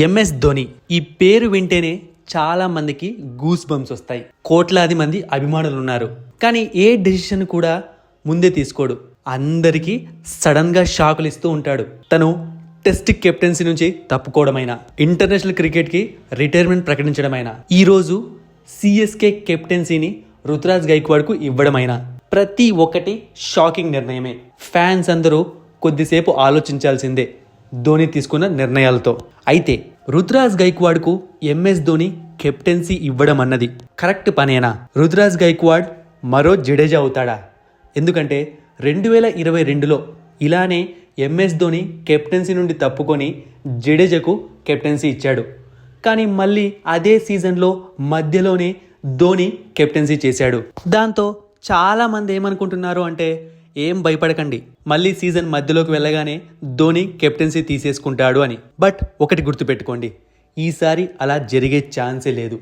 MS Dhoni ఈ పేరు వింటేనే చాలా మందికి గూస్ బంప్స్ వస్తాయి. కోట్లాది మంది అభిమానులు ఉన్నారు. కానీ ఏ డెసిషన్ కూడా ముందే తీసుకోడు. అందరికీ సడన్గా షాకులు ఇస్తూ ఉంటాడు. తను టెస్ట్ కెప్టెన్సీ నుంచి తప్పుకోవడమైనా, ఇంటర్నేషనల్ క్రికెట్కి రిటైర్మెంట్ ప్రకటించడమైనా, ఈరోజు సిఎస్కే కెప్టెన్సీని రుతురాజ్ గైక్వాడ్కు ఇవ్వడమైనా ప్రతి ఒక్కటి షాకింగ్ నిర్ణయమే. ఫ్యాన్స్ అందరూ కొద్దిసేపు ఆలోచించాల్సిందే ధోని తీసుకున్న నిర్ణయాలతో. అయితే రుతురాజ్ గైక్వాడ్కు ఎంఎస్ ధోని కెప్టెన్సీ ఇవ్వడం అన్నది కరెక్ట్ పనేనా? రుతురాజ్ గైక్వాడ్ మరో జడేజా అవుతాడా? ఎందుకంటే 2022లో ఇలానే ఎంఎస్ ధోని కెప్టెన్సీ నుండి తప్పుకొని జడేజాకు కెప్టెన్సీ ఇచ్చాడు. కానీ మళ్ళీ అదే సీజన్లో మధ్యలోనే ధోని కెప్టెన్సీ చేశాడు. దాంతో చాలామంది ఏమనుకుంటున్నారు అంటే, ఏం భయపడకండి, మళ్ళీ సీజన్ మధ్యలోకి వెళ్ళగానే ధోని కెప్టెన్సీ తీసేసుకుంటాడు అని. బట్ ఒకటి గుర్తుపెట్టుకోండి, ఈసారి అలా జరిగే ఛాన్సే లేదు.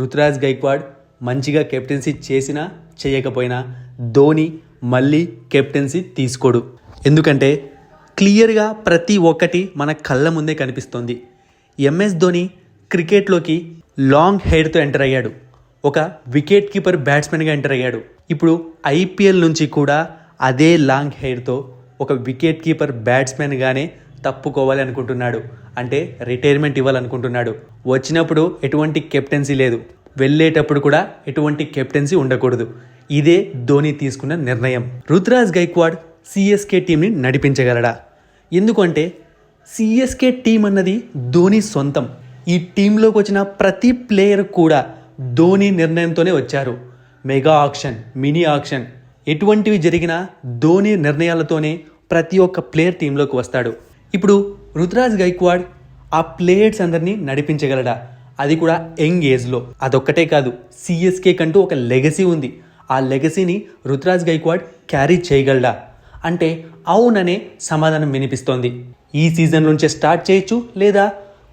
రుతురాజ్ గైక్వాడ్ మంచిగా కెప్టెన్సీ చేసినా చేయకపోయినా ధోని మళ్ళీ కెప్టెన్సీ తీసుకోడు. ఎందుకంటే క్లియర్గా ప్రతి ఒక్కటి మన కళ్ళ ముందే కనిపిస్తోంది. ఎంఎస్ ధోని క్రికెట్లోకి లాంగ్ హెయిర్తో ఎంటర్ అయ్యాడు. ఒక వికెట్ కీపర్ బ్యాట్స్మెన్గా ఎంటర్ అయ్యాడు. ఇప్పుడు ఐపీఎల్ నుంచి కూడా అదే లాంగ్ హెయిర్తో ఒక వికెట్ కీపర్ బ్యాట్స్మెన్గానే తప్పుకోవాలి అనుకుంటున్నాడు. అంటే రిటైర్మెంట్ ఇవ్వాలనుకుంటున్నాడు. వచ్చినప్పుడు ఎటువంటి కెప్టెన్సీ లేదు, వెళ్ళేటప్పుడు కూడా ఎటువంటి కెప్టెన్సీ ఉండకూడదు. ఇదే ధోని తీసుకున్న నిర్ణయం. రుతురాజ్ గైక్వాడ్ సిఎస్కే టీంని నడిపించగలడా? ఎందుకంటే సిఎస్కే టీం అన్నది ధోని సొంతం. ఈ టీంలోకి వచ్చిన ప్రతి ప్లేయర్ కూడా ధోని నిర్ణయంతోనే వచ్చారు. మెగా ఆక్షన్, మినీ ఆక్షన్ ఎటువంటివి జరిగినా ధోని నిర్ణయాలతోనే ప్రతి ఒక్క ప్లేయర్ టీంలోకి వస్తాడు. ఇప్పుడు రుతురాజ్ గైక్వాడ్ ఆ ప్లేయర్స్ అందరినీ నడిపించగలడా? అది కూడా యంగ్ ఏజ్లో. అదొక్కటే కాదు, సిఎస్కే కంటూ ఒక లెగసీ ఉంది. ఆ లెగసీని రుతురాజ్ గైక్వాడ్ క్యారీ చేయగలడా అంటే అవుననే సమాధానం వినిపిస్తోంది. ఈ సీజన్ నుంచే స్టార్ట్ చేయొచ్చు, లేదా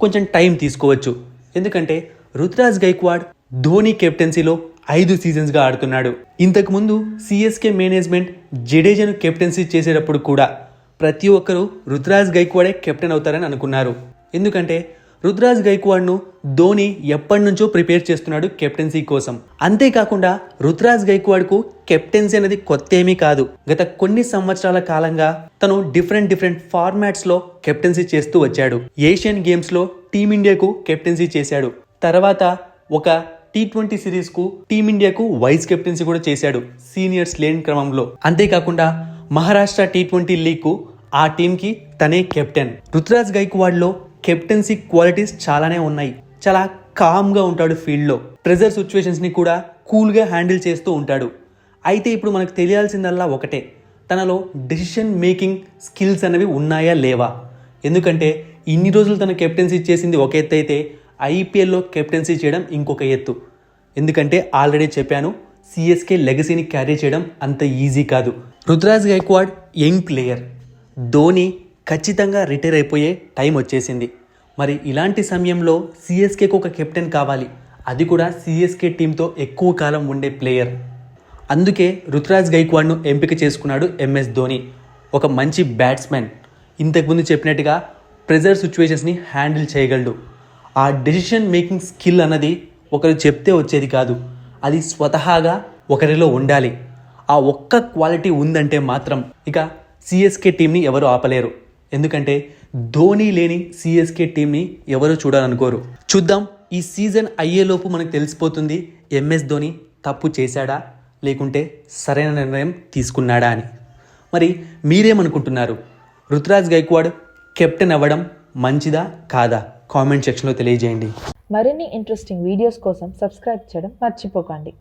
కొంచెం టైం తీసుకోవచ్చు. ఎందుకంటే రుతురాజ్ గైక్వాడ్ ధోని కెప్టెన్సీలో 5 సీజన్స్గా ఆడుతున్నాడు. ఇంతకుముందు సిఎస్కే మేనేజ్మెంట్ జడేజాను కెప్టెన్సీ చేసేటప్పుడు కూడా ప్రతి ఒక్కరూ రుతురాజ్ గైక్వాడే కెప్టెన్ అవుతారని అనుకున్నారు. ఎందుకంటే రుతురాజ్ గైక్వాడ్ను ధోని ఎప్పటి నుంచో ప్రిపేర్ చేస్తున్నాడు కెప్టెన్సీ కోసం. అంతేకాకుండా రుతురాజ్ గైక్వాడ్కు కెప్టెన్సీ అనేది కొత్త ఏమీ కాదు. గత కొన్ని సంవత్సరాల కాలంగా తను డిఫరెంట్ ఫార్మాట్స్లో కెప్టెన్సీ చేస్తూ వచ్చాడు. ఏషియన్ గేమ్స్లో టీమిండియాకు కెప్టెన్సీ చేశాడు. తర్వాత ఒక T20 సిరీస్కు టీమిండియాకు వైస్ కెప్టెన్సీ కూడా చేశాడు సీనియర్స్ లేని క్రమంలో. అంతేకాకుండా మహారాష్ట్ర T20 లీగ్కు ఆ టీంకి తనే కెప్టెన్. రుతురాజ్ గైక్వాడ్లో కెప్టెన్సీ క్వాలిటీస్ చాలానే ఉన్నాయి. చాలా కామ్గా ఉంటాడు ఫీల్డ్లో. ప్రెజర్ సిచ్యువేషన్స్ని కూడా కూల్గా హ్యాండిల్ చేస్తూ ఉంటాడు. అయితే ఇప్పుడు మనకు తెలియాల్సిందల్లా ఒకటే, తనలో డెసిషన్ మేకింగ్ స్కిల్స్ అనేవి ఉన్నాయా లేవా? ఎందుకంటే ఇన్ని రోజులు తను కెప్టెన్సీ చేసింది ఒక ఎత్తు అయితే ఐపీఎల్లో కెప్టెన్సీ చేయడం ఇంకొక ఎత్తు. ఎందుకంటే ఆల్రెడీ చెప్పాను, సిఎస్కే లెగసీని క్యారీ చేయడం అంత ఈజీ కాదు. Ruturaj Gaikwad young player. ధోని ఖచ్చితంగా రిటైర్ అయిపోయే టైం వచ్చేసింది. మరి ఇలాంటి సమయంలో సిఎస్కేకు ఒక కెప్టెన్ కావాలి, అది కూడా సిఎస్కే టీంతో ఎక్కువ కాలం ఉండే ప్లేయర్. అందుకే రుతురాజ్ గైక్వాడ్ను ఎంపిక చేసుకున్నాడు ఎంఎస్ ధోని. ఒక మంచి బ్యాట్స్మెన్. ఇంతకుముందు చెప్పినట్టుగా ప్రెజర్ సిచ్యువేషన్స్ని హ్యాండిల్ చేయగలడు. ఆ డెసిషన్ మేకింగ్ స్కిల్ అన్నది ఒకరు చెప్తే వచ్చేది కాదు, అది స్వతహాగా ఒకరిలో ఉండాలి. ఆ ఒక్క క్వాలిటీ ఉందంటే మాత్రం ఇక సిఎస్కే టీంని ఎవరు ఆపలేరు. ఎందుకంటే ధోని లేని సిఎస్కే టీంని ఎవరు చూడాలనుకోరు. చూద్దాం, ఈ సీజన్ అయ్యేలోపు మనకు తెలిసిపోతుంది ఎంఎస్ ధోని తప్పు చేశాడా లేకుంటే సరైన నిర్ణయం తీసుకున్నాడా అని. మరి మీరేమనుకుంటున్నారు? రుతురాజ్ గైక్వాడ్ కెప్టెన్ అవ్వడం మంచిదా కాదా? కామెంట్ సెక్షన్లో తెలియజేయండి. మరిన్ని ఇంట్రెస్టింగ్ వీడియోస్ కోసం సబ్స్క్రైబ్ చేయడం మర్చిపోకండి.